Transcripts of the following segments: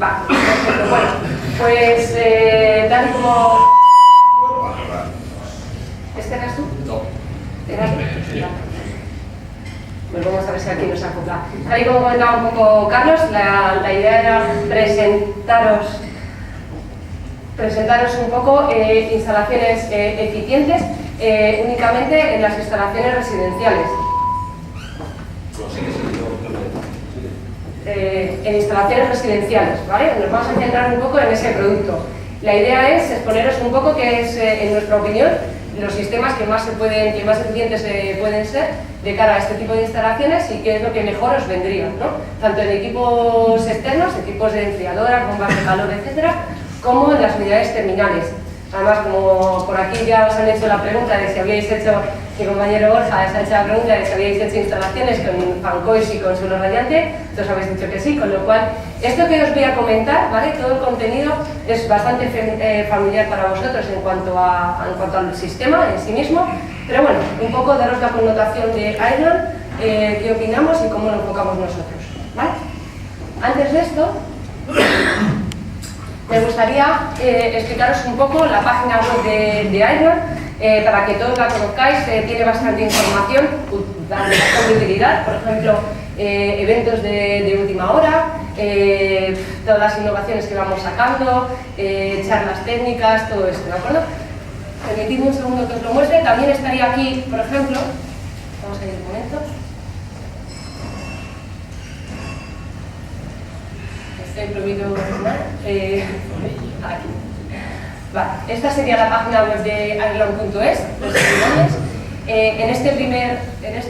Va, perfecto. Bueno, pues tal y como... ¿Este eras tú? No. ¿Eras tú? Pues vamos a ver si aquí nos acopla. Tal y como comentaba un poco Carlos, la idea era presentaros un poco instalaciones eficientes únicamente en las instalaciones residenciales. En instalaciones residenciales, ¿vale? Nos vamos a centrar un poco en ese producto. La idea es exponeros un poco qué es, en nuestra opinión, los sistemas que más eficientes pueden ser de cara a este tipo de instalaciones y qué es lo que mejor os vendría, ¿no? Tanto en equipos externos, equipos de enfriadoras, bombas de calor, etcétera, como en las unidades terminales. Además, como por aquí ya os han hecho la pregunta de si habíais hecho, mi compañero Borja os ha hecho la pregunta de si habíais hecho instalaciones con Fancois y con suelo radiante, entonces habéis dicho que sí, con lo cual, esto que os voy a comentar, ¿vale? Todo el contenido es bastante familiar para vosotros en cuanto al sistema en sí mismo, pero bueno, un poco daros la connotación de Ireland, qué opinamos y cómo lo enfocamos nosotros, ¿vale? Antes de esto, me gustaría explicaros un poco la página web de Ireland, para que todos la conozcáis. Tiene bastante información, bastante utilidad, por ejemplo, eventos de última hora, todas las innovaciones que vamos sacando, charlas técnicas, todo esto, ¿de acuerdo? Permitidme un segundo que os lo muestre. También estaría aquí, por ejemplo, vamos a ir un momento. Estoy prohibido aquí. Vale, esta sería la página web de ireland.es, en esta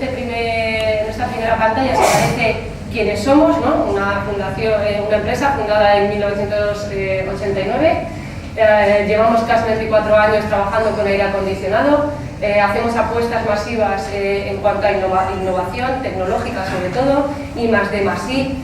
primera pantalla se aparece quiénes somos, ¿no? Una empresa fundada en 1989. Llevamos casi 24 años trabajando con aire acondicionado. Hacemos apuestas masivas en cuanto a innovación tecnológica, sobre todo, I+D+I,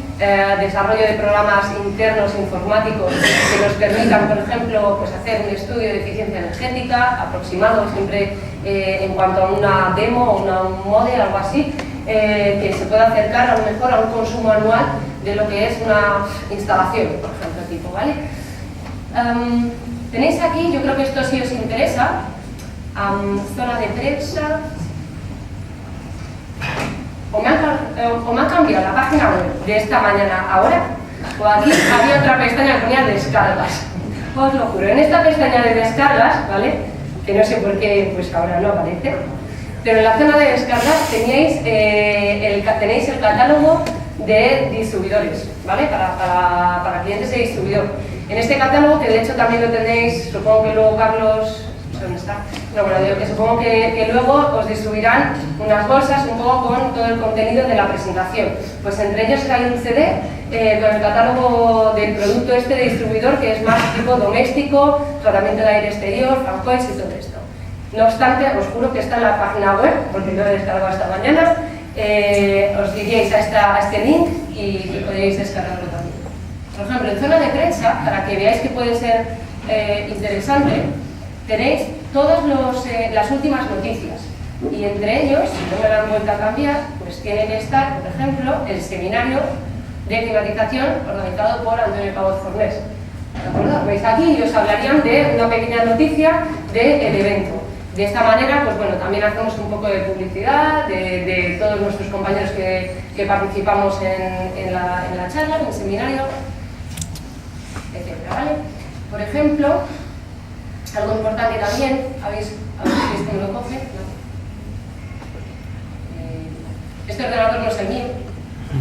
desarrollo de programas internos informáticos que nos permitan, por ejemplo, pues hacer un estudio de eficiencia energética aproximado siempre en cuanto a una demo o un model, algo así, que se pueda acercar a lo mejor a un consumo anual de lo que es una instalación, por ejemplo, tipo, ¿vale? Tenéis aquí, yo creo que esto sí os interesa, zona de prensa. O me han cambiado la página web de esta mañana ahora, o aquí había otra pestaña que ponía descargas. Os lo juro, en esta pestaña de descargas, ¿vale? Que no sé por qué, pues ahora no aparece, pero en la zona de descargas tenéis el catálogo de distribuidores, ¿vale? Para clientes de distribuidor. En este catálogo, que de hecho también lo tenéis, supongo que luego Carlos... ¿Dónde está? No, bueno, digo que supongo que luego os distribuirán unas bolsas un poco con todo el contenido de la presentación. Pues entre ellos hay un CD con el catálogo del producto este de distribuidor, que es más tipo doméstico, tratamiento de aire exterior, Fancois y todo esto. No obstante, os juro que está en la página web, porque lo he descargado esta mañana, os diríais a este link y podéis descargarlo también. Por ejemplo, en zona de prensa, para que veáis que puede ser interesante, tenéis todas las últimas noticias y entre ellos, si no me la han vuelto a cambiar, pues tiene que estar, por ejemplo, el seminario de climatización organizado por Antonio Pavón Fornés. ¿De acuerdo? Veis aquí y os hablarían de una pequeña noticia del evento. De esta manera, pues bueno, también hacemos un poco de publicidad de todos nuestros compañeros que participamos en la charla, en el seminario, etc. ¿Vale? Por ejemplo, algo importante también, a ver si este me lo coge. No. Este ordenador no es el mío.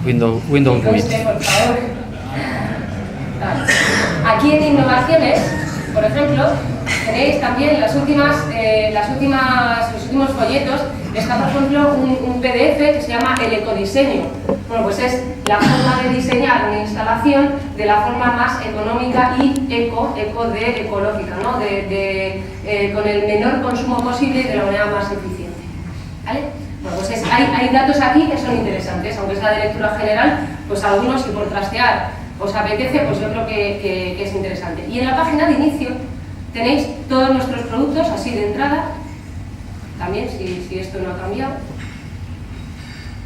Windows Meet. Por favor. Aquí en innovaciones, por ejemplo, tenéis también los últimos folletos. Está, por ejemplo, un PDF que se llama el ecodiseño. Bueno, pues es la forma de diseñar una instalación de la forma más económica y eco de ecológica, ¿no? Con el menor consumo posible y de la manera más eficiente. ¿Vale? Bueno, pues hay datos aquí que son interesantes, aunque es la de lectura general, pues algunos, si por trastear os apetece, pues yo creo que es interesante. Y en la página de inicio tenéis todos nuestros productos, así de entrada, también, si esto no ha cambiado.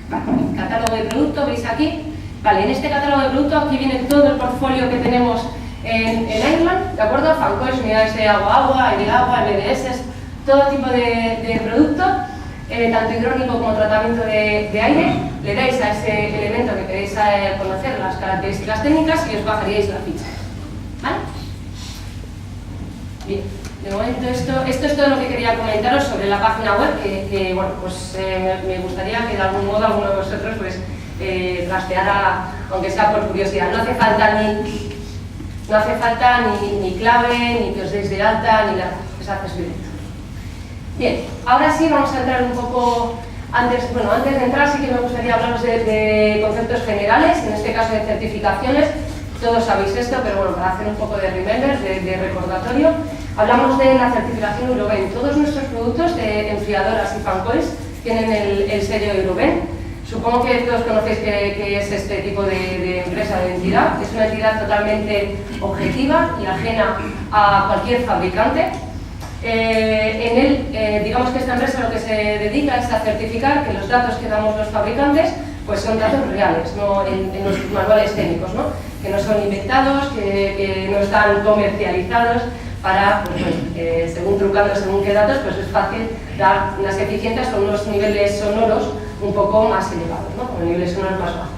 Vale, catálogo de producto, veis aquí, Vale, en este catálogo de producto aquí viene todo el portfolio que tenemos en Ireland, ¿de acuerdo? Fancoils, unidades de agua, MDS, todo tipo de producto, tanto hidrónico como tratamiento de aire. Le dais a ese elemento que queréis conocer las características técnicas y os bajaríais la ficha. ¿Vale? Bien, de momento esto es todo lo que quería comentaros sobre la página web, que bueno, pues me gustaría que de algún modo alguno de vosotros pues trasteara, aunque sea por curiosidad. No hace falta ni clave, ni que os deis de alta, ni nada, es acceso directo. Bien, ahora sí vamos a entrar un poco, antes de entrar sí que me gustaría hablaros de conceptos generales, en este caso de certificaciones. Todos sabéis esto, pero bueno, para hacer un poco de remember, de recordatorio, hablamos de la certificación Euroben. Todos nuestros productos de enfriadoras y fancoils tienen el sello Euroben. Supongo que todos conocéis que es este tipo de empresa, de entidad. Es una entidad totalmente objetiva y ajena a cualquier fabricante. En él, digamos que esta empresa lo que se dedica es a certificar que los datos que damos los fabricantes pues son datos reales, no en nuestros manuales técnicos, ¿no? Que no son inventados, que no están comercializados para, pues, bueno, según trucando, según qué datos, pues es fácil dar unas eficiencias o unos niveles sonoros un poco más elevados, ¿no? Con niveles sonoros más bajos.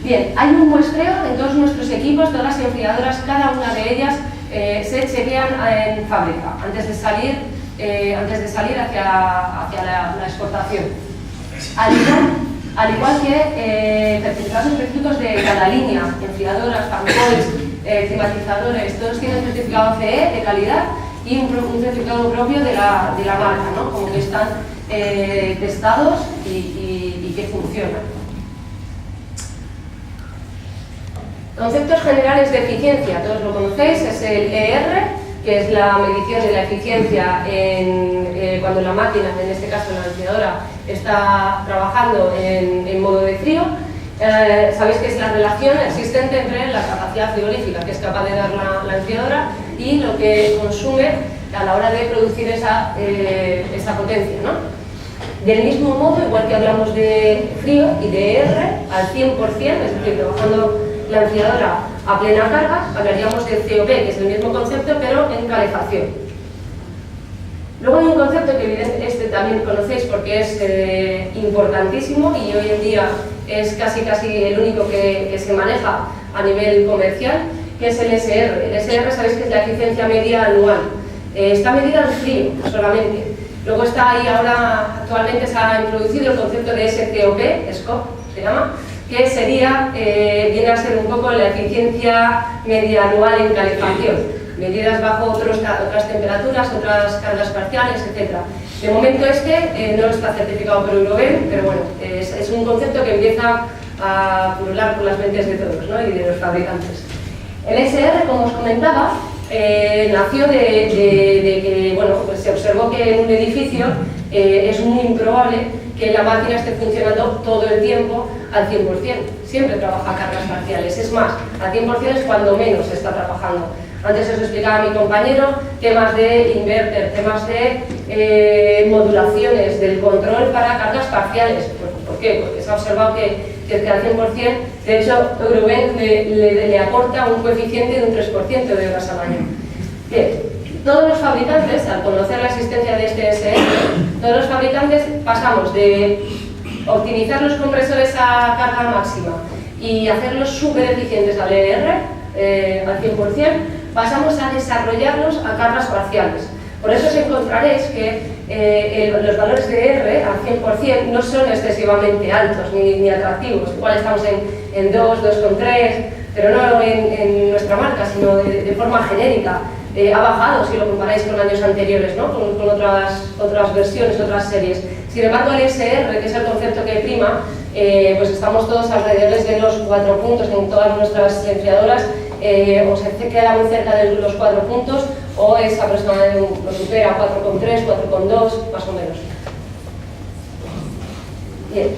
Bien, hay un muestreo en todos nuestros equipos, todas las enfriadoras, cada una de ellas se chequean en fábrica antes de salir hacia la exportación. Al igual que certificados específicos de cada línea, enfriadoras, fancoils, climatizadores, todos tienen certificado CE de calidad y un certificado propio de la marca, ¿no? Como que están testados y que funcionan. Conceptos generales de eficiencia, todos lo conocéis, es el ER, que es la medición de la eficiencia cuando la máquina, en este caso la enfriadora, está trabajando en modo de frío. Sabéis que es la relación existente entre la capacidad frigorífica que es capaz de dar la enfriadora y lo que consume a la hora de producir esa potencia, ¿no? Del mismo modo, igual que hablamos de frío y de ER al 100%, es decir, trabajando la enfriadora a plena carga, hablaríamos del COP, que es el mismo concepto, pero en calefacción. Luego hay un concepto que evidentemente también conocéis porque es importantísimo y hoy en día es casi el único que se maneja a nivel comercial, que es el SR. El SR sabéis que es la eficiencia media anual. Está medida en frío solamente. Luego está ahí ahora, actualmente se ha introducido el concepto de SCOP se llama, que sería, viene a ser un poco la eficiencia media anual en calefacción, medidas bajo otras temperaturas, otras cargas parciales, etc. De momento no está certificado por Euroben, pero bueno, es un concepto que empieza a purular por las mentes de todos, ¿no? Y de los fabricantes. El SR, como os comentaba, nació de que bueno, pues se observó que en un edificio es muy improbable que la máquina esté funcionando todo el tiempo al 100%. Siempre trabaja a cargas parciales. Es más, al 100% es cuando menos se está trabajando. Antes os explicaba mi compañero temas de inverter, temas de modulaciones del control para cargas parciales. ¿Por qué? Porque se ha observado que al 100%, de hecho, Euroben le aporta un coeficiente de un 3% de horas al año. Bien, todos los fabricantes, al conocer la existencia de este SR, todos los fabricantes pasamos de optimizar los compresores a carga máxima y hacerlos súper eficientes al ER, al 100%, pasamos a desarrollarlos a cargas parciales. Por eso os encontraréis que los valores de ER al 100% no son excesivamente altos ni atractivos. Igual estamos en 2, 2,3, pero no en nuestra marca, sino de forma genérica. Ha bajado si lo comparáis con años anteriores, ¿no? con otras versiones, otras series. Sin embargo, el SR, que es el concepto que prima, pues estamos todos alrededor de los 4 puntos en todas nuestras enfriadoras, o se queda muy cerca de los 4 puntos, o es aproximadamente, lo supera 4,3, 4,2, más o menos. Bien.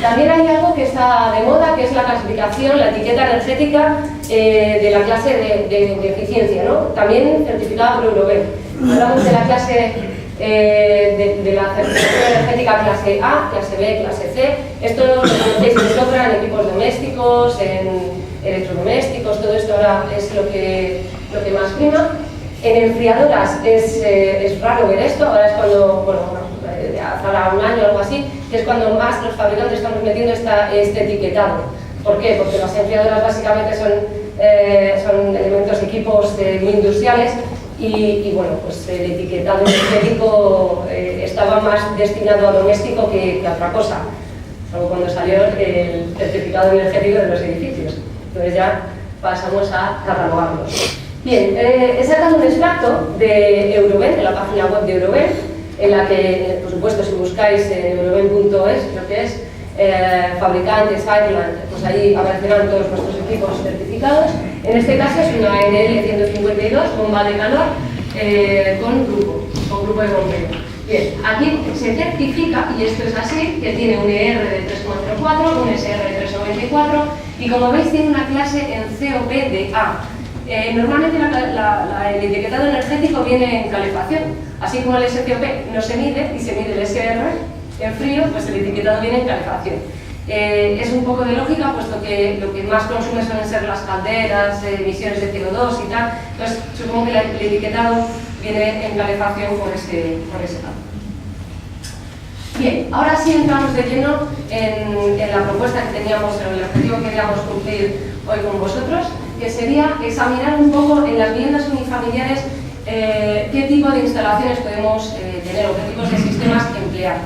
También hay algo que está de moda, que es la clasificación, la etiqueta energética de la clase de eficiencia, ¿no? También certificada por Euroben. Hablamos de la clase de la certificación energética clase A, clase B, clase C. Esto lo conocéis de sobra en equipos domésticos, en electrodomésticos, todo esto ahora es lo que más prima. En enfriadoras es raro ver esto, ahora es cuando, bueno, ahora un año o algo así, que es cuando más los fabricantes estamos metiendo este etiquetado. ¿Por qué? Porque las enfriadoras básicamente son elementos, equipos muy industriales y bueno, pues el etiquetado energético estaba más destinado a doméstico que a otra cosa. Solo cuando salió el certificado energético de los edificios. Entonces ya pasamos a catalogarlos. Bien, he sacado un extracto de Euroven, de la página web de Euroven, en la que, por supuesto, si buscáis en euroven.es, creo que es, fabricantes, Fireland, pues ahí aparecerán todos nuestros equipos certificados. En este caso es una NL 152, bomba de calor, con grupo de bombeo. Bien, aquí se certifica, y esto es así, que tiene un ER de 3,04, un SR de 3,94, y como veis tiene una clase en COP de A. Normalmente el etiquetado energético viene en calefacción, así como el SCOP no se mide y se mide el SR en frío, pues el etiquetado viene en calefacción. Es un poco de lógica, puesto que lo que más consume suelen ser las calderas, emisiones de CO2 y tal, entonces supongo que el etiquetado viene en calefacción por ese lado. Bien, ahora sí entramos de lleno en la propuesta que teníamos, en el objetivo que queríamos cumplir hoy con vosotros, que sería examinar un poco en las viviendas unifamiliares qué tipo de instalaciones podemos tener o qué tipos de sistemas emplear.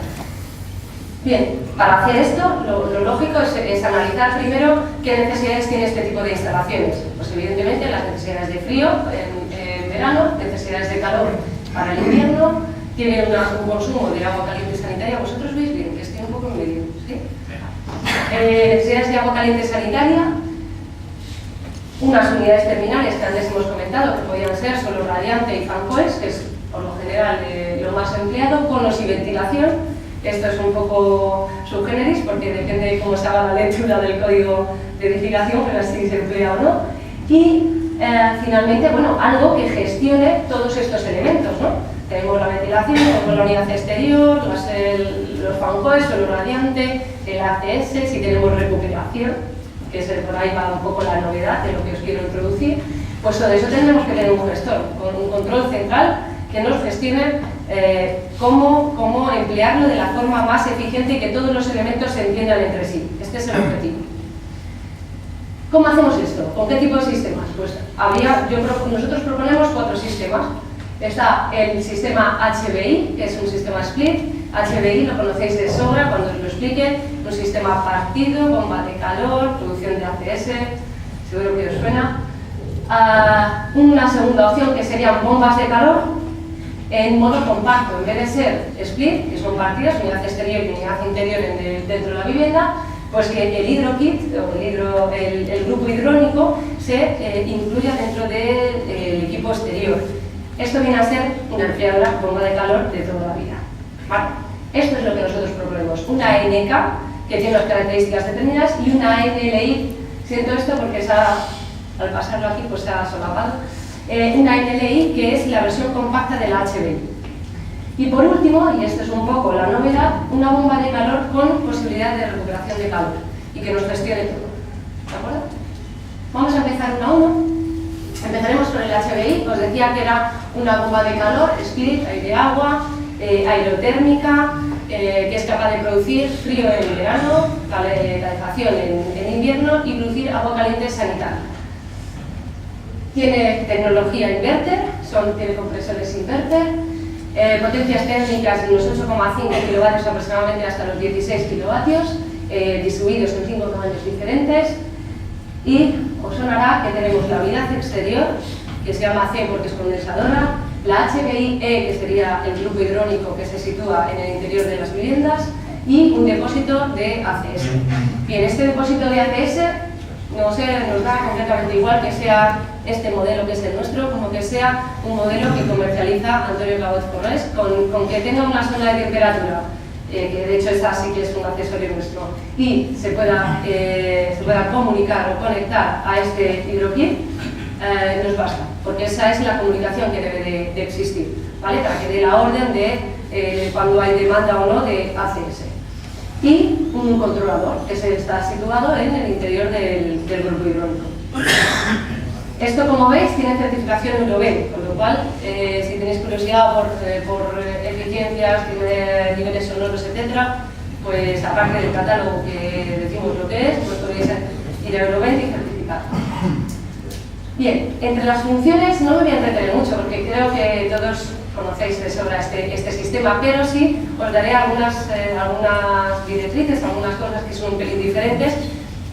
Bien, para hacer esto, lo lógico es analizar primero qué necesidades tiene este tipo de instalaciones. Pues evidentemente las necesidades de frío en verano, necesidades de calor para el invierno, tiene un consumo de agua caliente sanitaria. ¿Vosotros veis bien? Que estoy un poco en medio, ¿sí? Necesidades de agua caliente sanitaria, unas unidades terminales que antes hemos comentado, que podían ser solo radiante y fan coils, que es por lo general lo más empleado, conos y ventilación. Esto es un poco subgéneris porque depende de cómo se haga la lectura del código de edificación, pero si se emplea o no. Y finalmente, bueno, algo que gestione todos estos elementos, ¿no? Tenemos la ventilación, tenemos la unidad exterior, los fan coils, suelo radiante, el ACS, si tenemos recuperación, que es por ahí va un poco la novedad de lo que os quiero introducir, pues todo eso tendremos que tener un gestor, con un control central que nos gestione cómo emplearlo de la forma más eficiente y que todos los elementos se entiendan entre sí. Este es el objetivo. ¿Cómo hacemos esto? ¿Con qué tipo de sistemas? Pues nosotros proponemos 4 sistemas. Está el sistema HBI, que es un sistema split. HBI lo conocéis de sobra cuando os lo explique. Un sistema partido, bomba de calor, producción de ACS, seguro que os suena. Una segunda opción que serían bombas de calor en modo compacto, en vez de ser split, que son partidas, unidad exterior y unidad interior dentro de la vivienda, pues que el hidrokit o el grupo hidrónico se incluya dentro del equipo exterior. Esto viene a ser una enfriadora bomba de calor de toda la vida. ¿Vale? Esto es lo que nosotros proponemos, una NK que tiene unas características determinadas y una NLI. Siento esto porque al pasarlo aquí pues se ha solapado. Una NLI que es la versión compacta de la HBI. Y por último, y esto es un poco la novedad, una bomba de calor con posibilidad de recuperación de calor y que nos gestione todo. ¿De acuerdo? Vamos a empezar uno a uno. Empezaremos con el HBI. Os decía que era una bomba de calor, split, aire-agua, aerotérmica, que es capaz de producir frío en verano, calefacción en invierno y producir agua caliente sanitaria. Tiene tecnología inverter, tiene compresores inverter, potencias térmicas de unos 8,5 kilovatios aproximadamente hasta los 16 kilovatios, distribuidos en 5 tamaños diferentes. Y os sonará que tenemos la unidad exterior, que se llama C porque es condensadora, la HBI-E, que sería el grupo hidrónico que se sitúa en el interior de las viviendas, y un depósito de ACS. Bien, este depósito de ACS nos da completamente igual que sea este modelo que es el nuestro, como que sea un modelo que comercializa Antonio Cabot Fornés, con que tenga una zona de temperatura, que de hecho esta sí que es un accesorio nuestro, y se pueda comunicar o conectar a este hidrokit, nos basta, porque esa es la comunicación que debe de existir, ¿vale? Para que dé la orden de cuando hay demanda o no de ACS. Y un controlador que está situado en el interior del grupo hidrónico. Esto, como veis, tiene certificación Euro 20, con lo cual, si tenéis curiosidad por eficiencias, niveles sonoros, etc., pues aparte del catálogo que decimos lo que es, pues podéis ir a Euro 20 y certificar. Bien, entre las funciones no me voy a entretener mucho porque creo que todos conocéis de sobra este sistema, pero sí os daré algunas directrices, algunas cosas que son un pelín diferentes,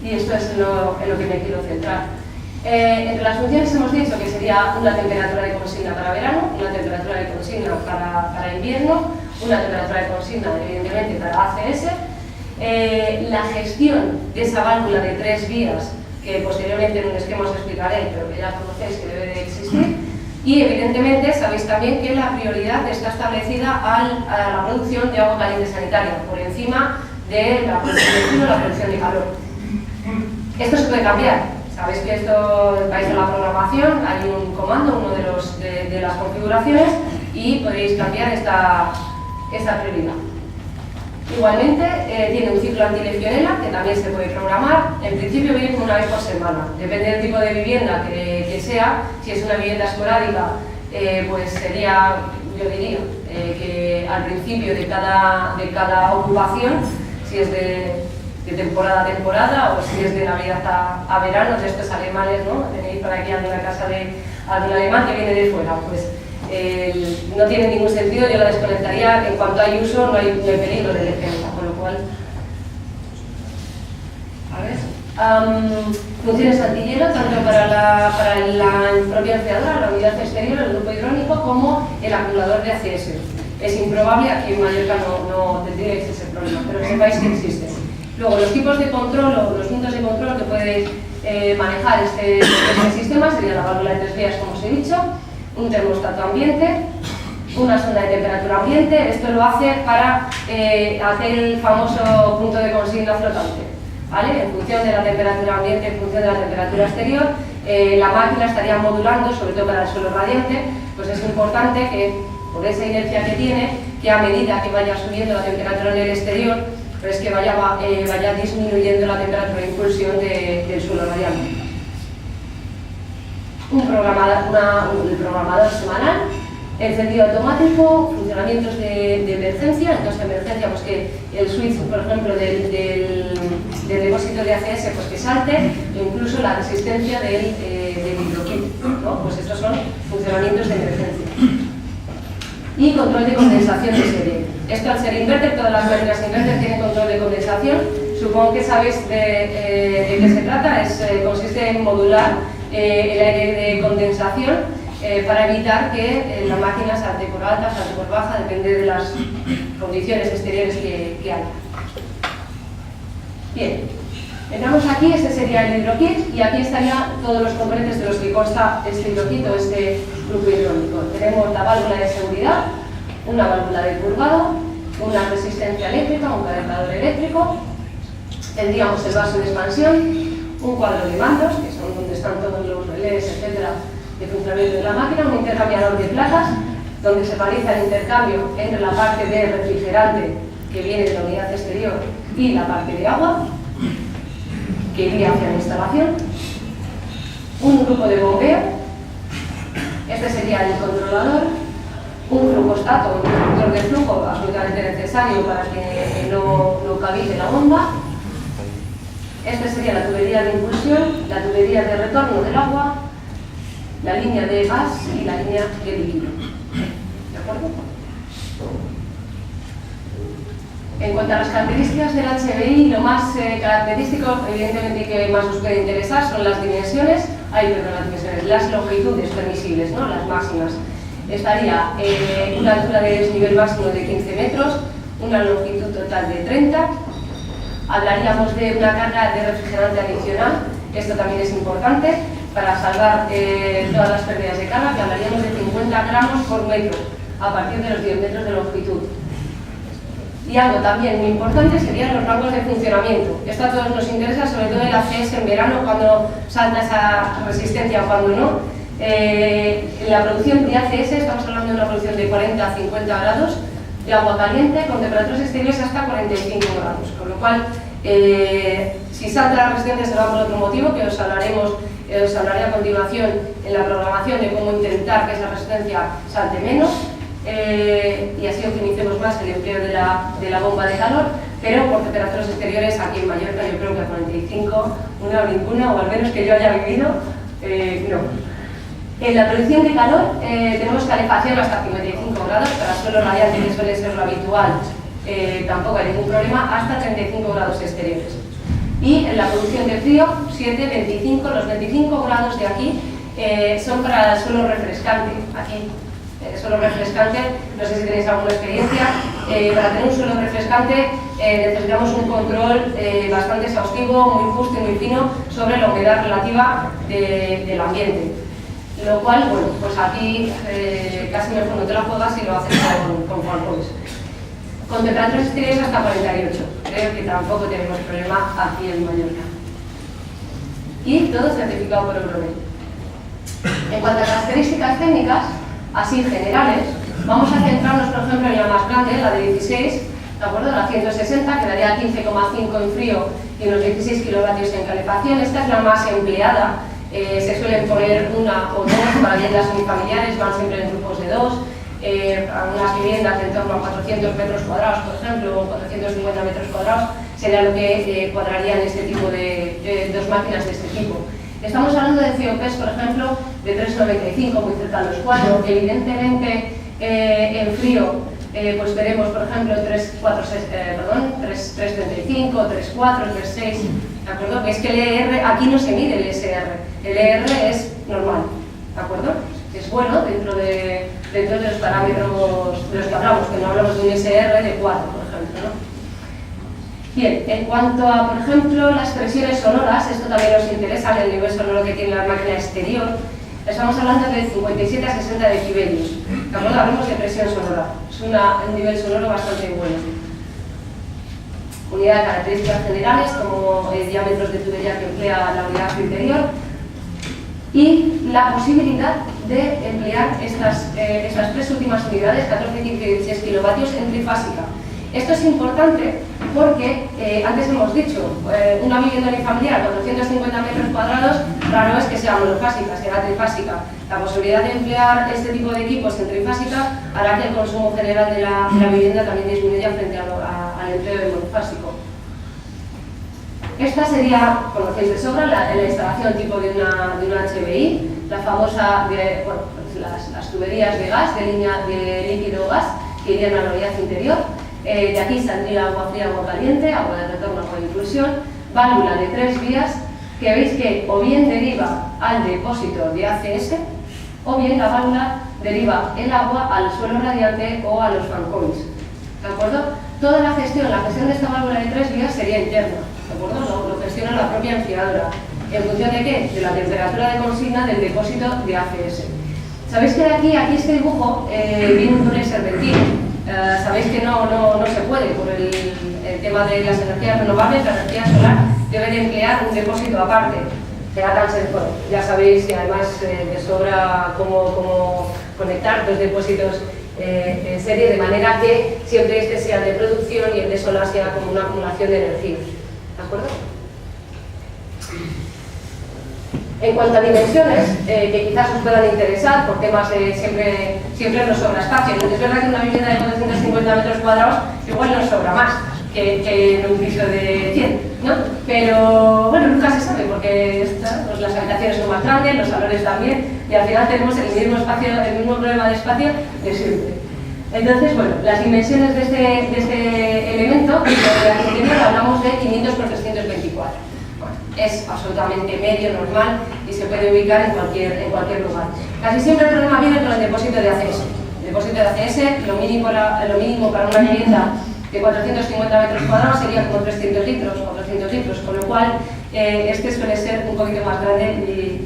y esto es en lo que me quiero centrar. Entre las funciones hemos dicho que sería una temperatura de consigna para verano, una temperatura de consigna para invierno, una temperatura de consigna evidentemente para ACS, la gestión de esa válvula de 3 vías que posteriormente en un esquema os explicaré, pero que ya conocéis que debe de existir, y evidentemente sabéis también que la prioridad está establecida a la producción de agua caliente sanitaria, por encima de la producción de frío o la producción de calor. Esto se puede cambiar. Sabéis que esto, vais a la programación, hay un comando, uno de las configuraciones, y podéis cambiar esta prioridad. Igualmente, tiene un ciclo antilegionela que también se puede programar. En principio viene una vez por semana. Depende del tipo de vivienda que sea. Si es una vivienda esporádica, pues sería, yo diría, que al principio de cada ocupación, si es de temporada a temporada o si es de Navidad a verano, de estos alemanes, ¿no? Tenéis por aquí alguna casa de algún alemán que viene de fuera, pues no tiene ningún sentido, yo la desconectaría. En cuanto hay uso no hay peligro de defensa, con lo cual... funciones antihielo tanto para la propia enfriadora, la unidad exterior, el grupo hidrónico, como el acumulador de ACS. Es improbable, aquí en Mallorca no tendríais ese problema, pero sepáis que existe. Luego, los tipos de control o los puntos de control que puede manejar este sistema sería la válvula de 3 vías, como os he dicho, un termostato ambiente, una sonda de temperatura ambiente. Esto lo hace para hacer el famoso punto de consigna flotante, ¿vale? En función de la temperatura ambiente, en función de la temperatura exterior, la máquina estaría modulando, sobre todo para el suelo radiante. Pues es importante que, por esa inercia que tiene, que a medida que vaya subiendo la temperatura en el exterior, pues que vaya disminuyendo la temperatura de impulsión del suelo radiante. Un programador semanal, encendido automático, funcionamientos de emergencia. En caso de emergencia, pues que el switch, por ejemplo, del depósito de ACS, pues que salte, e incluso la resistencia del hidrokit, ¿no? Pues estos son funcionamientos de emergencia. Y control de condensación de serie. Esto, al ser inverter, todas las máquinas inverter tienen control de condensación. Supongo que sabéis de qué se trata. Consiste en modular el aire de condensación para evitar que la máquina salte por alta, salte por baja, depende de las condiciones exteriores que haya. Bien, entramos aquí. Este sería el hidrokit, y aquí estarían todos los componentes de los que consta este hidrokit o este grupo hidrónico. Tenemos la válvula de seguridad, una válvula de purgado, una resistencia eléctrica, un calentador eléctrico, tendríamos el vaso de expansión, un cuadro de mandos, que son donde están todos los relés, etcétera, de funcionamiento de la máquina, un intercambiador de placas, donde se realiza el intercambio entre la parte de refrigerante que viene de la unidad exterior y la parte de agua, que iría hacia la instalación, un grupo de bombeo, este sería el controlador, un flujostato, un interruptor de flujo absolutamente necesario para que no cavite la bomba. Esta sería la tubería de impulsión, la tubería de retorno del agua, la línea de gas y la línea de líquido. ¿De acuerdo? En cuanto a las características del HBI, lo más característico, evidentemente, que más os puede interesar son las dimensiones. Las longitudes permisibles, ¿no? Las máximas. Estaría una altura de desnivel máximo de 15 metros, una longitud total de 30. Hablaríamos de una carga de refrigerante adicional. Esto también es importante para salvar todas las pérdidas de carga, que hablaríamos de 50 gramos por metro a partir de los 10 metros de longitud. Y algo también muy importante serían los rangos de funcionamiento. Esto a todos nos interesa, sobre todo el ACS en verano, cuando salta esa resistencia o cuando no. En la producción de ACS estamos hablando de una producción de 40 a 50 grados de agua caliente con temperaturas exteriores hasta 45 grados, con lo cual si salta la resistencia será por otro motivo que os hablaré a continuación en la programación de cómo intentar que esa resistencia salte menos y así optimicemos más el empleo de la bomba de calor, pero por temperaturas exteriores aquí en Mallorca yo creo que a 45 una o ninguna, o al menos que yo haya vivido, no. En la producción de calor tenemos calefacción hasta 55 grados, para suelo radiante, que suele ser lo habitual, tampoco hay ningún problema, hasta 35 grados exteriores. Y en la producción de frío, 7, 25, los 25 grados de aquí son para el suelo refrescante. Aquí, suelo refrescante, no sé si tenéis alguna experiencia, para tener un suelo refrescante necesitamos un control bastante exhaustivo, muy justo y muy fino sobre la humedad relativa del ambiente. Lo cual, bueno, pues aquí casi mejor no te la juegas si lo haces con Falcons. Con temperaturas exteriores hasta 48. Creo que tampoco tenemos problema aquí en Mallorca. Y todo certificado por Euromed. En cuanto a características técnicas, así generales, vamos a centrarnos, por ejemplo, en la más grande, la de 16, ¿de acuerdo? La 160, que daría 15,5 en frío y unos 16 kilovatios en calefacción. Esta es la más empleada. Se suelen poner una o dos para viviendas unifamiliares, van siempre en grupos de dos, algunas viviendas en torno a 400 metros cuadrados, por ejemplo, o 450 metros cuadrados, sería lo que cuadraría en este tipo de dos máquinas de este tipo. Estamos hablando de COPs, por ejemplo, de 3,95, muy cerca a los 4, evidentemente en frío pues veremos, por ejemplo, 3,35, 3,4, 3,6, ¿de acuerdo? Veis que el ER, aquí no se mide el SR, el ER es normal, ¿de acuerdo? Es bueno dentro de los parámetros de los que hablamos, que no hablamos de un SR de 4, por ejemplo, ¿no? Bien, en cuanto a, por ejemplo, las presiones sonoras, esto también nos interesa, el nivel sonoro que tiene la máquina exterior. Estamos hablando de 57 a 60 decibelios. ¿De acuerdo? Hablamos de presión sonora. Es un nivel sonoro bastante bueno. Unidad de características generales, como diámetros de tubería que emplea la unidad interior. Y la posibilidad de emplear estas tres últimas unidades, 14, 15 y 16 kilovatios, en trifásica. Esto es importante porque, antes hemos dicho, una vivienda unifamiliar, 450 metros cuadrados, raro es que sea monofásica, será trifásica. La posibilidad de emplear este tipo de equipos en trifásica hará que el consumo general de la vivienda también disminuya frente al empleo de monofásico. Esta sería, conocéis de sobra, la instalación tipo de una HBI, la famosa, las tuberías de gas, de línea de líquido gas, que irían a la unidad interior. De aquí saldría agua fría, agua caliente, agua de retorno, agua de inclusión, válvula de 3 vías, que veis que o bien deriva al depósito de ACS, o bien la válvula deriva el agua al suelo radiante o a los fancoins. ¿De acuerdo? Toda la gestión de esta válvula de 3 vías sería interna, ¿de acuerdo? Lo gestiona la propia enfriadora. ¿En función de qué? De la temperatura de consigna del depósito de ACS. Sabéis que de aquí este dibujo viene un túnel serpentín. Sabéis que no se puede por el tema de las energías renovables, la energía solar debe de emplear un depósito aparte. Bueno, ya sabéis que además de sobra cómo conectar dos depósitos en serie, de manera que siempre este sea de producción y el de solar sea como una acumulación de energía. ¿De acuerdo? En cuanto a dimensiones, que quizás os puedan interesar por temas de siempre nos sobra espacio. Es verdad que una vivienda de 450 metros cuadrados igual nos sobra más que en un piso de 100, ¿no? Pero bueno, nunca se sabe porque pues las habitaciones son más grandes, los salones también, y al final tenemos el mismo problema de espacio de siempre. Entonces, bueno, las dimensiones de este elemento, de la hablamos de 500 por 324. Es absolutamente medio, normal y se puede ubicar en cualquier lugar. Casi siempre el problema viene con el depósito de ACS. El depósito de ACS, lo mínimo para una vivienda de 450 metros cuadrados sería como 300 litros o 400 litros, con lo cual este suele ser un poquito más grande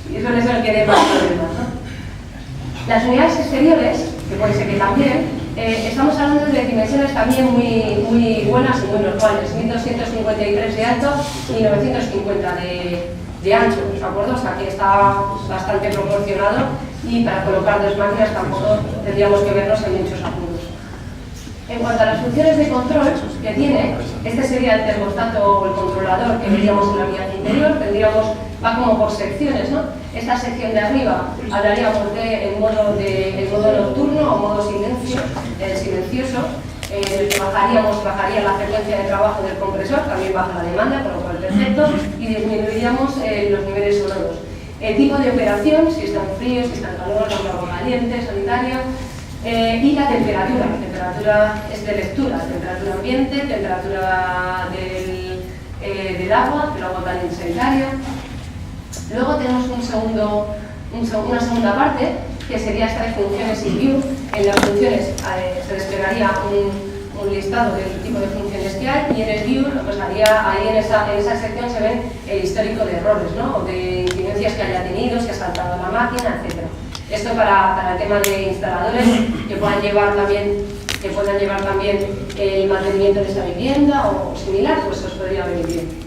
y suele ser el que dé más problemas, ¿no? Las unidades exteriores, que puede ser que también, estamos hablando de dimensiones también muy buenas y muy normales, 1253 de alto y 950 de ancho, ¿de acuerdo? O sea que está bastante proporcionado y para colocar dos máquinas tampoco tendríamos que vernos en muchos apuros. En cuanto a las funciones de control que tiene, este sería el termostato o el controlador que veríamos en la unidad interior, va como por secciones, ¿no? Esta sección de arriba hablaríamos del modo nocturno o modo silencioso, bajaría la frecuencia de trabajo del compresor, también baja la demanda, con lo cual perfecto, y disminuiríamos los niveles sonoros. El tipo de operación, si está en frío, si está en calor, agua caliente, sanitario, y la temperatura. La temperatura es de lectura, temperatura ambiente, temperatura del agua caliente sanitario. Luego tenemos una segunda parte, que sería esta de funciones y view. En las funciones se desplegaría un listado del tipo de funciones que hay, y en el view, pues ahí en esa sección se ven el histórico de errores, ¿no? O de incidencias que haya tenido, si ha saltado la máquina, etc. Esto para el tema de instaladores que puedan llevar también el mantenimiento de esa vivienda o similar, pues os podría venir bien.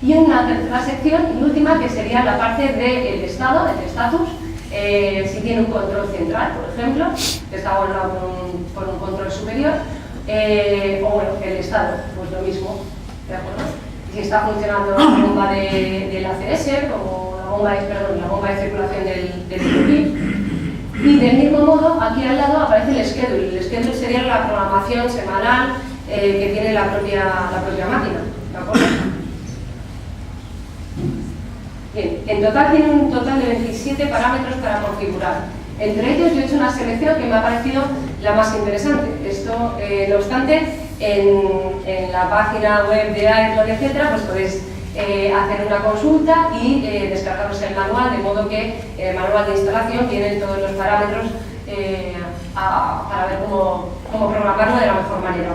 Y una tercera sección y última, que sería la parte del estado, del estatus, si tiene un control central, por ejemplo, que está gobernado por un control superior, o bueno, el estado, pues lo mismo, ¿de acuerdo? Si está funcionando la bomba del ACS, como la bomba de circulación del EQP. Y del mismo modo, aquí al lado aparece el schedule. El schedule sería la programación semanal que tiene la propia máquina, ¿de acuerdo? Bien, en total tiene un total de 27 parámetros para configurar. Entre ellos yo he hecho una selección que me ha parecido la más interesante. Esto, no obstante, en la página web de Airlock, etc., pues podéis hacer una consulta y descargaros el manual, de modo que el manual de instalación tiene todos los parámetros para ver cómo programarlo de la mejor manera.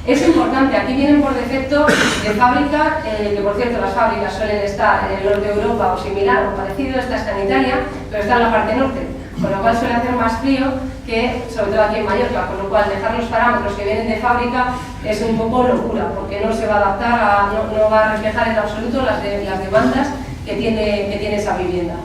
Es importante, aquí vienen por defecto de fábrica, que por cierto las fábricas suelen estar en el norte de Europa o similar o parecido, esta está en Italia, pero está en la parte norte, con lo cual suele hacer más frío que, sobre todo aquí en Mallorca, con lo cual dejar los parámetros que vienen de fábrica es un poco locura, porque no se va a adaptar, no va a reflejar en absoluto las demandas que tiene esa vivienda.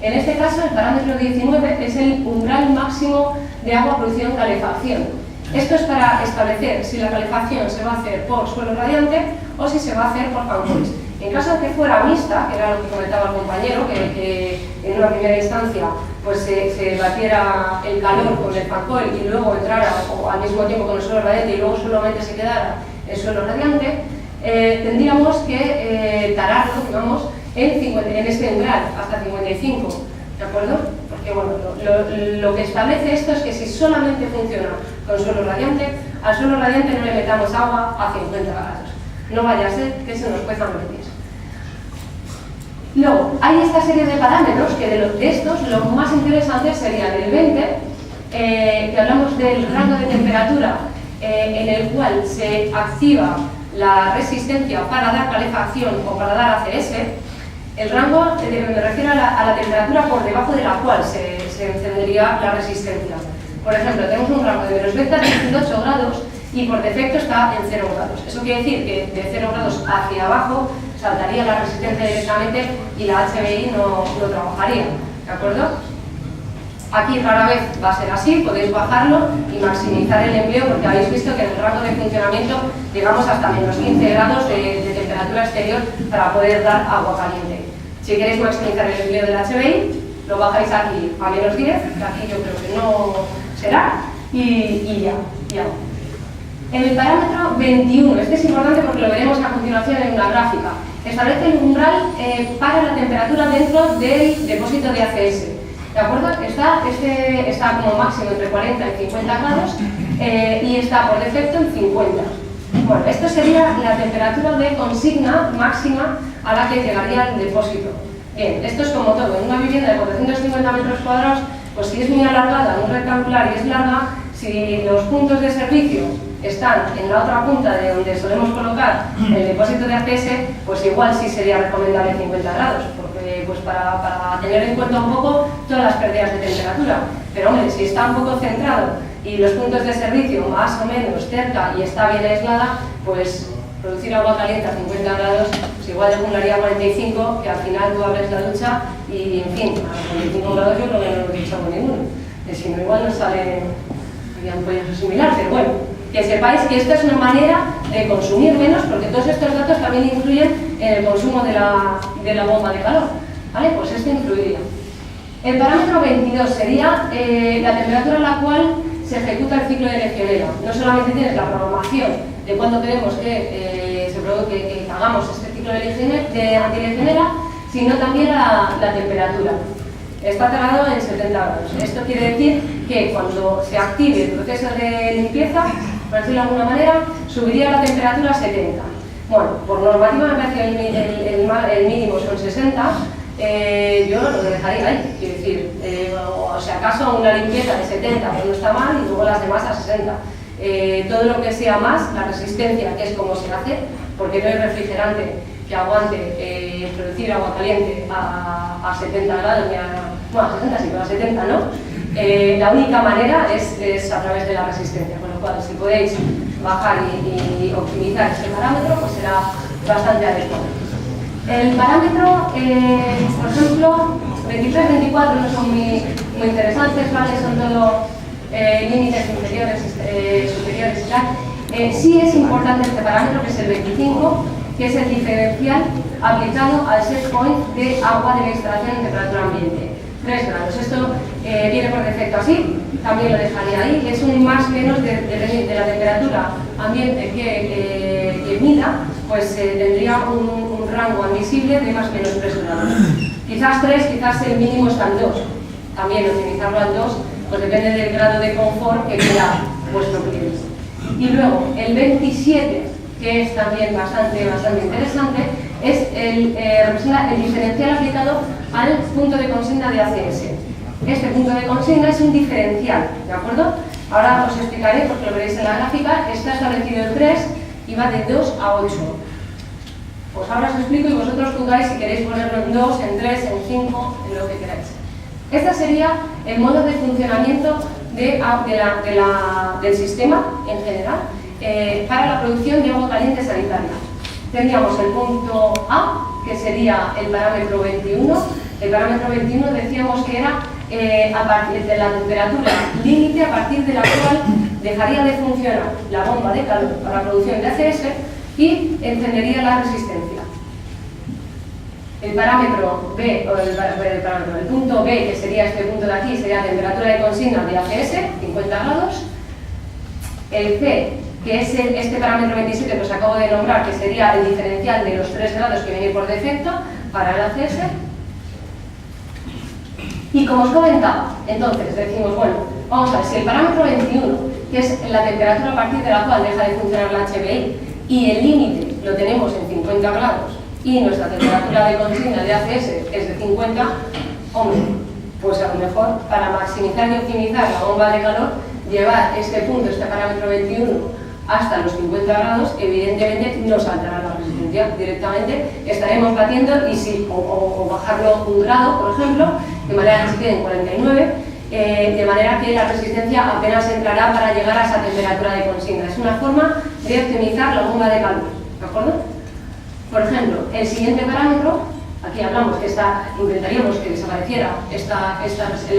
En este caso, el parámetro 19 es el umbral máximo de agua producida en calefacción. Esto es para establecer si la calefacción se va a hacer por suelo radiante o si se va a hacer por fancoils. En caso de que fuera mixta, que era lo que comentaba el compañero, que en una primera instancia pues se batiera el calor con el fancoil y luego entrara o al mismo tiempo con el suelo radiante y luego solamente se quedara el suelo radiante, tendríamos que tararlo, digamos, en este umbral, hasta 55, ¿de acuerdo? Porque bueno, lo que establece esto es que si solamente funciona con suelo radiante, al suelo radiante no le metamos agua a 50 grados. No vaya a ser que se nos cuezan los pies. Luego, hay esta serie de parámetros que de estos, lo más interesante sería el 20, que hablamos del rango de temperatura en el cual se activa la resistencia para dar calefacción o para dar ACS. El rango me refiero a la temperatura por debajo de la cual se encendería la resistencia. Por ejemplo, tenemos un rango de menos 20 a 18 grados y por defecto está en 0 grados. Eso quiere decir que de 0 grados hacia abajo saltaría la resistencia directamente y la HBI no trabajaría, ¿de acuerdo? Aquí rara vez va a ser así, podéis bajarlo y maximizar el empleo, porque habéis visto que en el rango de funcionamiento llegamos hasta menos 15 grados de temperatura exterior para poder dar agua caliente. Si queréis maximizar el empleo del HBI, lo bajáis aquí a menos 10, que aquí yo creo que no será, y ya. En el parámetro 21, este es importante porque lo veremos a continuación en una gráfica, establece el umbral para la temperatura dentro del depósito de ACS. ¿De acuerdo? Está como máximo entre 40 y 50 grados y está por defecto en 50. Bueno, esto sería la temperatura de consigna máxima a la que llegaría el depósito. Bien, esto es como todo. En una vivienda de 450 metros cuadrados, pues si es muy alargada, muy rectangular y es larga, si los puntos de servicio están en la otra punta de donde solemos colocar el depósito de ACS, pues igual sí sería recomendable 50 grados, porque pues para tener en cuenta un poco todas las pérdidas de temperatura. Pero hombre, si está un poco centrado y los puntos de servicio más o menos cerca y está bien aislada, pues producir agua caliente a 50 grados, pues igual acumularía 45, que al final tú abres la ducha y, en fin, a 45 grados yo creo que no lo he dicho con ninguno. Si no, igual no sale un pollo similar, pero bueno, que sepáis que esta es una manera de consumir menos, porque todos estos datos también influyen en el consumo de la bomba de calor, ¿vale? Pues esto influiría. El parámetro 22 sería la temperatura a la cual se ejecuta el ciclo de legionela. No solamente tienes la programación de cuándo queremos que hagamos este ciclo de antilegionela, sino también la temperatura. Está cerrado en 70 grados. Esto quiere decir que cuando se active el proceso de limpieza, por decirlo de alguna manera, subiría la temperatura a 70. Bueno, por normativa me parece que el mínimo son 60, yo lo dejaría ahí. Quiero decir, o si acaso una limpieza de 70 pues no está mal y luego las demás a 60. Todo lo que sea más, la resistencia, que es como se hace, porque no hay refrigerante que aguante producir agua caliente a 70 grados, bueno, a 60 sí, pero a 70 no. La única manera es a través de la resistencia, con lo cual si podéis bajar y optimizar este parámetro, pues será bastante adecuado. El parámetro, por ejemplo, 23-24 no son muy interesantes, ¿vale? Son todo límites inferiores, superiores y tal. Sí es importante este parámetro, que es el 25, que es el diferencial aplicado al set point de agua de la instalación en temperatura ambiente. 3 grados. Esto viene por defecto así, también lo dejaría ahí. Es un más o menos de la temperatura ambiente que mida, pues tendría un rango admisible de más o menos 3 grados. Quizás 3, quizás el mínimo está en 2. También utilizarlo al 2, pues depende del grado de confort que quiera vuestro cliente. Y luego, el 27, que es también bastante interesante, representa el diferencial aplicado al punto de consigna de ACS. Este punto de consigna es un diferencial, ¿de acuerdo? Ahora os explicaré, porque lo veréis en la gráfica. Está establecido en 3 y va de 2 a 8. Pues ahora os explico y vosotros juzgáis si queréis ponerlo en 2, en 3, en 5, en lo que queráis. Este sería el modo de funcionamiento del sistema en general para la producción de agua caliente sanitaria. Tendríamos el punto A, que sería el parámetro 21. El parámetro 21 decíamos que era a partir de la temperatura límite a partir de la cual dejaría de funcionar la bomba de calor para la producción de ACS y encendería la resistencia. El parámetro B, el punto B, que sería este punto de aquí, sería temperatura de consigna de ACS, 50 grados. El C, que es este parámetro 27 que os acabo de nombrar, que sería el diferencial de los 3 grados que viene por defecto para el ACS. Y como os comentaba, entonces decimos, bueno, vamos a ver, si el parámetro 21, que es la temperatura a partir de la cual deja de funcionar la HBI, y el límite lo tenemos en 50 grados, y nuestra temperatura de consigna de ACS es de 50, hombre, pues a lo mejor para maximizar y optimizar la bomba de calor, llevar este punto, este parámetro 21, hasta los 50 grados, evidentemente no saltará la resistencia. Directamente estaremos batiendo o bajarlo un grado, por ejemplo, de manera que se quede en 49, de manera que la resistencia apenas entrará para llegar a esa temperatura de consigna. Es una forma de optimizar la bomba de calor, ¿de acuerdo? Por ejemplo, el siguiente parámetro, aquí hablamos que intentaríamos que desapareciera el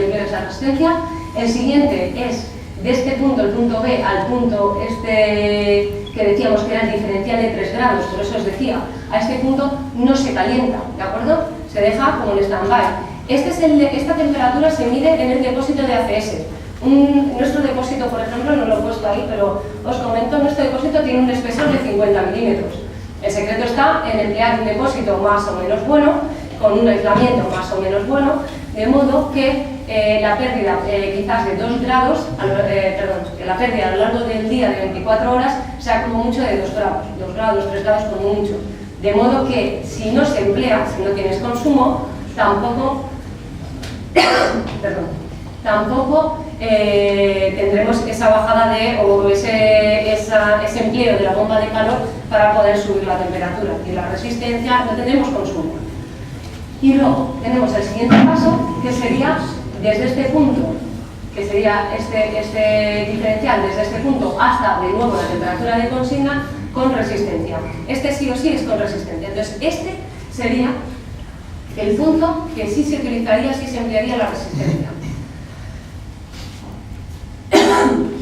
empleo de esa resistencia. El siguiente es de este punto, el punto B, al punto que decíamos que era el diferencial de 3 grados, por eso os decía, a este punto no se calienta, ¿de acuerdo? Se deja como en stand-by. Esta temperatura se mide en el depósito de ACS. Nuestro depósito, por ejemplo, no lo he puesto ahí, pero os comento, nuestro depósito tiene un espesor de 50 milímetros. El secreto está en emplear un depósito más o menos bueno, con un aislamiento más o menos bueno, de modo que la pérdida quizás de 2 grados, que la pérdida a lo largo del día de 24 horas sea como mucho de 2 grados, 2 grados, 3 grados como mucho. De modo que si no se emplea, si no tienes consumo, tampoco tendremos esa bajada o ese empleo de la bomba de calor para poder subir la temperatura y la resistencia, no tendremos consumo. Y luego tenemos el siguiente paso, que sería desde este punto que sería este diferencial desde este punto hasta de nuevo la temperatura de consigna con resistencia. Este sí o sí es con resistencia. Entonces este sería el punto que sí se utilizaría, sí se emplearía la resistencia.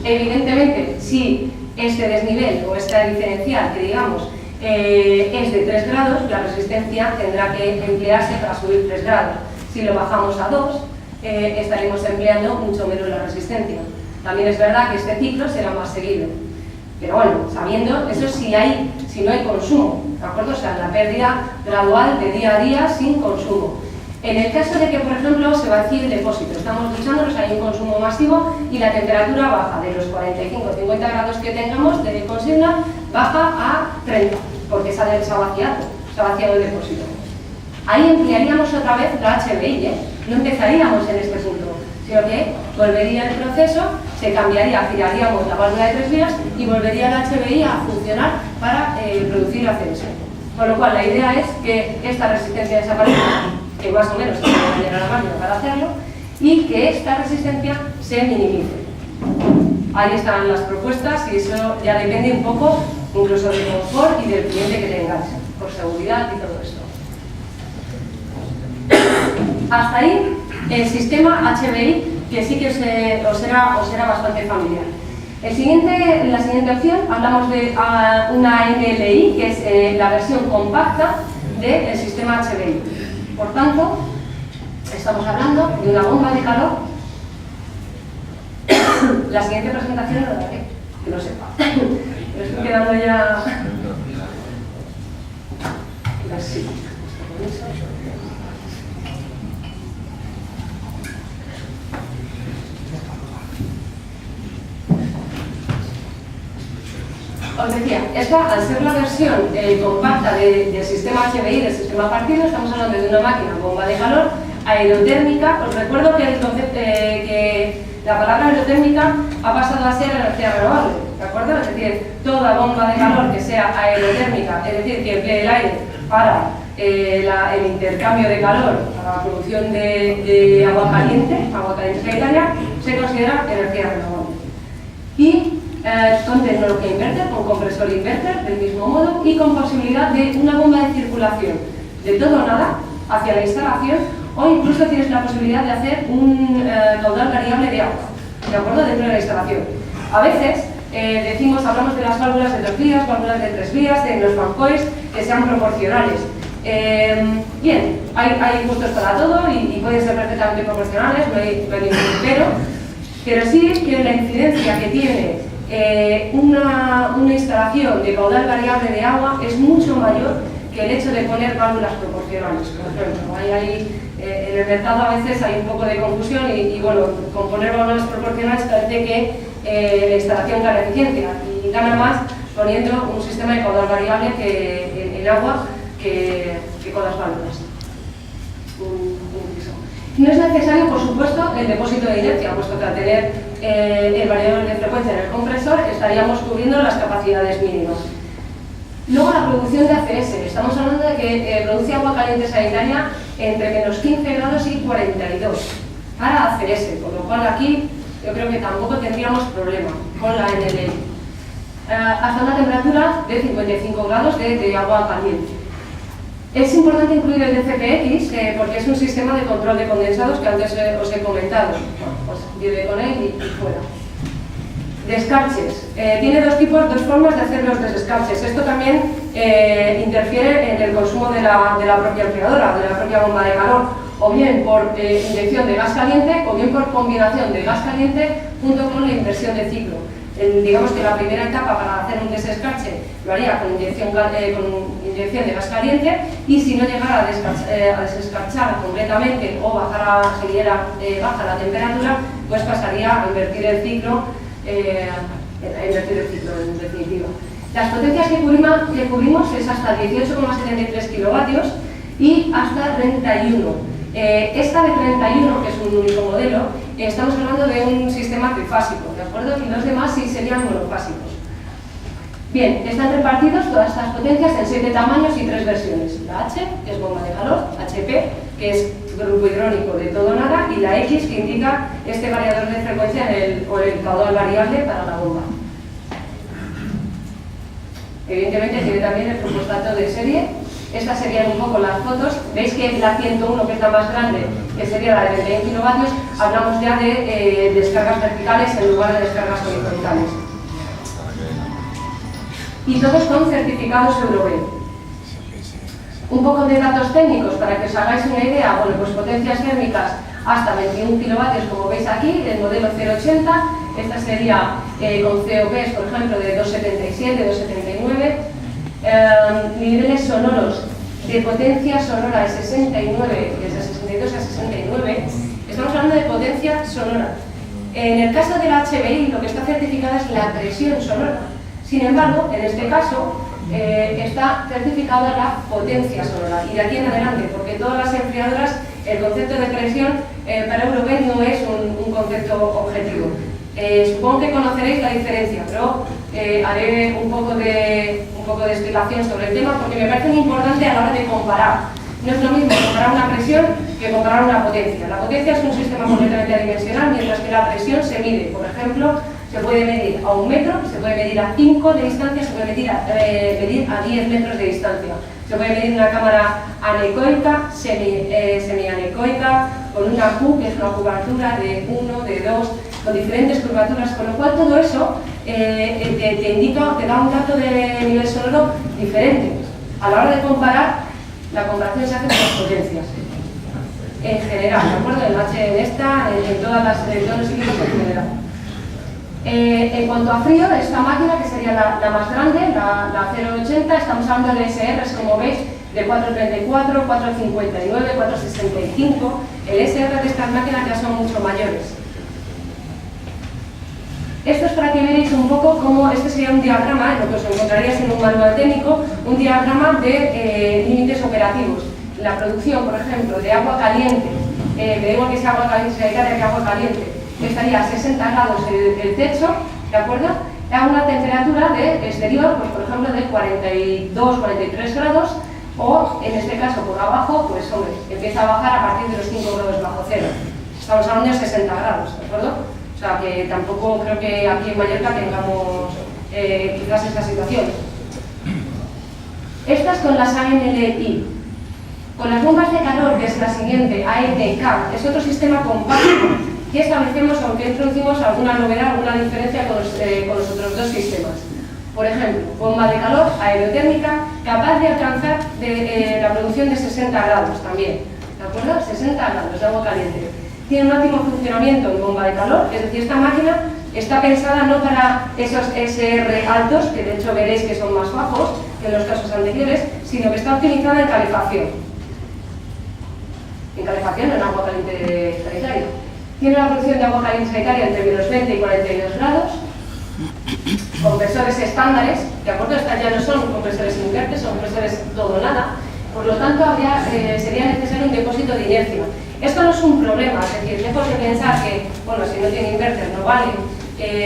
Evidentemente, si este desnivel o esta diferencial que digamos es de 3 grados, la resistencia tendrá que emplearse para subir 3 grados. Si lo bajamos a 2, estaremos empleando mucho menos la resistencia. También es verdad que este ciclo será más seguido. Pero bueno, sabiendo, eso si no hay consumo, ¿de acuerdo? O sea, la pérdida gradual de día a día sin consumo. En el caso de que, por ejemplo, se vacíe el depósito, estamos duchándonos, hay un consumo masivo y la temperatura baja de los 45 o 50 grados que tengamos de consigna, baja a 30, porque se ha vaciado el depósito. Ahí emplearíamos otra vez la HBI, no empezaríamos en este punto, sino que volvería el proceso, se cambiaría, giraríamos la válvula de 3 vías y volvería la HBI a funcionar para producir ACS. Con lo cual, la idea es que esta resistencia desaparezca, que más o menos se puede dañar a la máquina para hacerlo, y que esta resistencia se minimice. Ahí están las propuestas y eso ya depende un poco incluso del confort y del cliente que tengáis, por seguridad y todo esto. Hasta ahí el sistema HBI, que sí que os será bastante familiar. La siguiente opción, hablamos de una NLI, que es la versión compacta del sistema HBI. Por tanto, estamos hablando de una bomba de calor. La siguiente presentación lo daré, que lo sepa. Me estoy quedando ya... Así. Os decía, esta, al ser la versión compacta del sistema HBI, del sistema partido, estamos hablando de una máquina bomba de calor aerotérmica. Os recuerdo que el concepto, que la palabra aerotérmica ha pasado a ser energía renovable, ¿de acuerdo? Es decir, toda bomba de calor que sea aerotérmica, es decir, que emplee el aire para el intercambio de calor, para la producción de agua caliente sanitaria, se considera energía renovable. Y con tecnología inverter, con compresor inverter, del mismo modo, y con posibilidad de una bomba de circulación de todo o nada hacia la instalación, o incluso tienes la posibilidad de hacer un caudal variable de agua, ¿de acuerdo?, dentro de la instalación. A veces hablamos de las válvulas de 2 vías, válvulas de 3 vías, de los fancoils que sean proporcionales. Bien, hay gustos para todo y pueden ser perfectamente proporcionales, no hay ningún pero sí que la incidencia que tiene una instalación de caudal variable de agua es mucho mayor que el hecho de poner válvulas proporcionales. Por ejemplo, en el mercado a veces hay un poco de confusión y bueno, con poner válvulas proporcionales parece que la instalación gana eficiencia y gana más poniendo un sistema de caudal variable en agua que con las válvulas. No es necesario, por supuesto, el depósito de inercia, puesto que al tener el variador de frecuencia en el compresor estaríamos cubriendo las capacidades mínimas. Luego la producción de ACS. Estamos hablando de que produce agua caliente sanitaria entre menos 15 grados y 42 para ACS, con lo cual aquí yo creo que tampoco tendríamos problema con la NLI. Hasta una temperatura de 55 grados de agua caliente. Es importante incluir el DCPX porque es un sistema de control de condensados que antes os he comentado. Pues vive con él y fuera. Descarches. Tiene dos formas de hacer los descarches. Esto también interfiere en el consumo de la propia enfriadora, de la propia bomba de calor, o bien por inyección de gas caliente o bien por combinación de gas caliente junto con la inversión de ciclo. Digamos que la primera etapa para hacer un desescarche lo haría con inyección de gas caliente, y si no llegara a desescarchar completamente o baja la temperatura, pues pasaría a invertir el ciclo en definitiva. Las potencias que cubrimos es hasta 18,73 kilovatios y hasta 31. Esta de 31, que es un único modelo, estamos hablando de un sistema trifásico, ¿de acuerdo? Y los demás sí serían monofásicos. Bien, están repartidos todas estas potencias en 7 tamaños y 3 versiones. La H, que es bomba de calor, HP, que es grupo hidrónico de todo o nada, y la X que indica este variador de frecuencia o el caudal variable para la bomba. Evidentemente tiene también el termostato de serie. Estas serían un poco las fotos. Veis que la 101, que es la más grande, que sería la de 21 kilovatios, hablamos ya de descargas verticales en lugar de descargas horizontales. Y todos con certificados Euro-B. Un poco de datos técnicos para que os hagáis una idea. Bueno, pues potencias térmicas hasta 21 kilovatios, como veis aquí, el modelo 080. Esta sería con COPs, por ejemplo, de 277, 279. Niveles sonoros de potencia sonora de 69, desde 62 a 69. Estamos hablando de potencia sonora. En el caso del HBI, lo que está certificada es la presión sonora. Sin embargo, en este caso, está certificada la potencia sonora. Y de aquí en adelante, porque todas las enfriadoras, el concepto de presión para Euro-B no es un concepto objetivo. Supongo que conoceréis la diferencia, pero haré un poco de explicación sobre el tema porque me parece muy importante a la hora de comparar. No es lo mismo comparar una presión que comparar una potencia. La potencia es un sistema completamente adimensional, mientras que la presión se mide. Por ejemplo, se puede medir a 1 metro, se puede medir a 5 de distancia, se puede medir a 10 metros de distancia. Se puede medir una cámara anecoica, semianecoica, con una Q, que es una curvatura de 1, de 2, con diferentes curvaturas, con lo cual todo eso te indica, te da un dato de nivel sonoro diferente. A la hora de comparar, la comparación se hace con las potencias. En general, ¿de acuerdo? En todos los equipos en general. En cuanto a frío, esta máquina, que sería la más grande, la 080, estamos hablando de SRs, como veis, de 434, 459, 465. El SR de estas máquinas ya son mucho mayores. Esto es para que veáis un poco cómo este sería un diagrama, lo que os encontraríais en un manual técnico, un diagrama de límites operativos. La producción, por ejemplo, de agua caliente, me digo que sea agua caliente sanitaria que agua caliente, estaría a 60 grados el techo, ¿de acuerdo? A una temperatura de exterior, pues por ejemplo, de 42, 43 grados, o en este caso por abajo, pues hombre, empieza a bajar a partir de los 5 grados bajo cero. Estamos hablando de 60 grados, ¿de acuerdo? O sea que tampoco creo que aquí en Mallorca tengamos quizás esta situación. Estas con las ANLI. Con las bombas de calor, que es la siguiente, AETK, es otro sistema compacto que establecemos, aunque introducimos alguna novedad, alguna diferencia con los otros dos sistemas. Por ejemplo, bomba de calor aerotérmica capaz de alcanzar la producción de 60 grados también, ¿de acuerdo? 60 grados de agua caliente. Tiene un óptimo funcionamiento en bomba de calor, es decir, esta máquina está pensada no para esos SR altos, que de hecho veréis que son más bajos que en los casos anteriores, sino que está optimizada en calefacción. En calefacción, en agua caliente sanitaria. Tiene una producción de agua caliente sanitaria entre menos 20 y 42 grados, compresores estándares, ¿de acuerdo? Estas ya no son compresores invertes, son compresores todo o nada, por lo tanto sería necesario un depósito de inercia. Esto no es un problema, es decir, lejos de pensar que, bueno, si no tiene inverter no vale,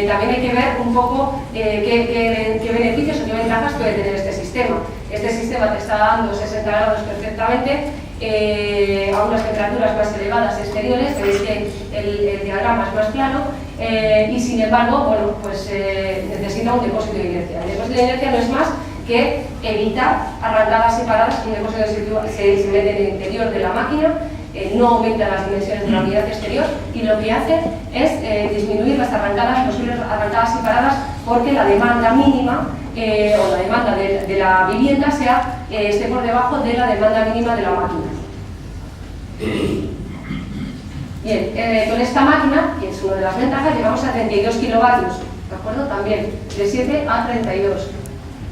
también hay que ver un poco qué beneficios o qué ventajas puede tener este sistema. Este sistema te está dando 60 grados perfectamente, a unas temperaturas más elevadas exteriores, veis que el diagrama es más plano, y sin embargo, bueno, pues necesita un depósito de inercia. El depósito de inercia no es más que evitar arrancadas separadas. Un depósito de se mete en el interior de la máquina, no aumenta las dimensiones de la unidad exterior y lo que hace es disminuir las posibles arrancadas separadas, porque la demanda mínima o la demanda de la vivienda esté por debajo de la demanda mínima de la máquina. Bien, con esta máquina, que es una de las ventajas, llegamos a 32 kilovatios, ¿de acuerdo? También de 7 a 32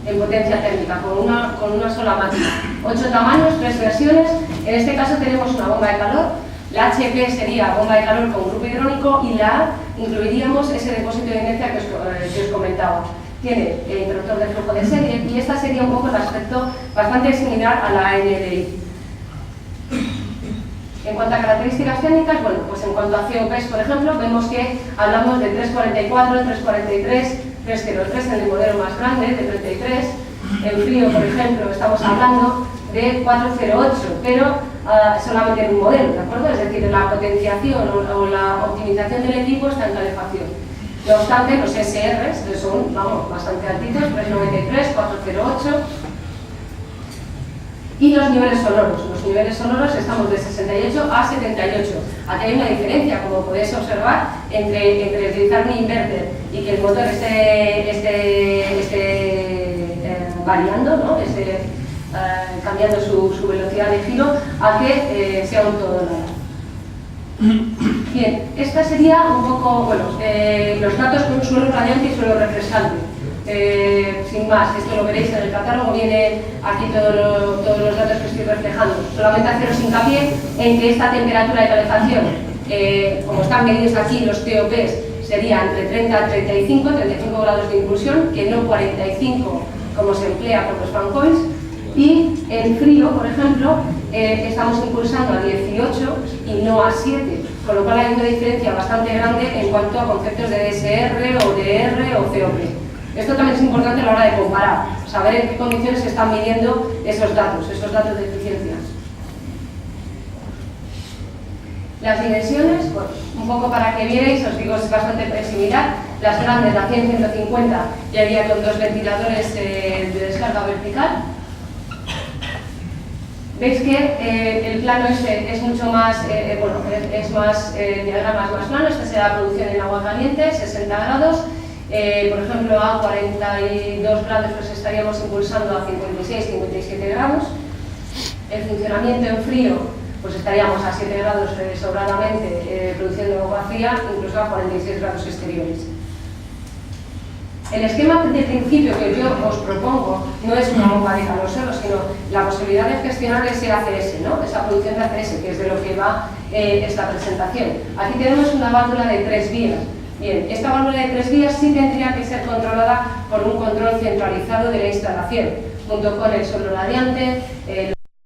en potencia térmica, con una sola máquina. 8 tamaños, 3 versiones. En este caso tenemos una bomba de calor. La HP sería bomba de calor con grupo hidrónico y la A incluiríamos ese depósito de inercia que os comentaba. Tiene el interruptor de flujo de serie y esta sería un poco el aspecto bastante similar a la ANLI. En cuanto a características técnicas, bueno, pues en cuanto a COPs, por ejemplo, vemos que hablamos de 344, 343, 303 en el modelo más grande, de 33. En frío, por ejemplo, estamos hablando de 408, pero solamente en un modelo, ¿de acuerdo? Es decir, la potenciación o la optimización del equipo está en calefacción. No obstante, los SRs son, vamos, bastante altitos, 393, 408. Y los niveles sonoros. Los niveles sonoros estamos de 68 a 78. Aquí hay una diferencia, como podéis observar, entre utilizar un inverter y que el motor esté variando, ¿no? Cambiando su velocidad de giro, a que sea un todo nada. Bien, esta sería un poco, bueno, los datos con suelo radiante y suelo refrescante. Sin más, esto lo veréis en el catálogo, viene aquí todos los datos que estoy reflejando. Solamente haceros hincapié en que esta temperatura de calefacción, como están medidos aquí los TOPs, sería entre 30 a 35 grados de impulsión, que no 45 como se emplea con los fan coils. Y en frío, por ejemplo, estamos impulsando a 18 y no a 7, con lo cual hay una diferencia bastante grande en cuanto a conceptos de DSR o DR o COP. Esto también es importante a la hora de comparar, saber en qué condiciones se están midiendo esos datos de eficiencia. Las dimensiones, pues, un poco para que vierais, os digo, es bastante similar. Las grandes, la 100-150, ya iría con 2 ventiladores de descarga vertical. Veis que el plano este es mucho más, es más diagramas más plano. Esta será la producción en agua caliente, 60 grados. Por ejemplo, a 42 grados pues estaríamos impulsando a 56-57 grados. El funcionamiento en frío, pues estaríamos a 7 grados sobradamente produciendo agua fría, incluso a 46 grados exteriores. El esquema de principio que yo os propongo no es una bomba de calor solo, sino la posibilidad de gestionar ese ACS, ¿no? Esa producción de ACS, que es de lo que va esta presentación. Aquí tenemos una válvula de 3 vías. Bien, esta válvula de 3 vías sí tendría que ser controlada por un control centralizado de la instalación, junto con el suelo radiante,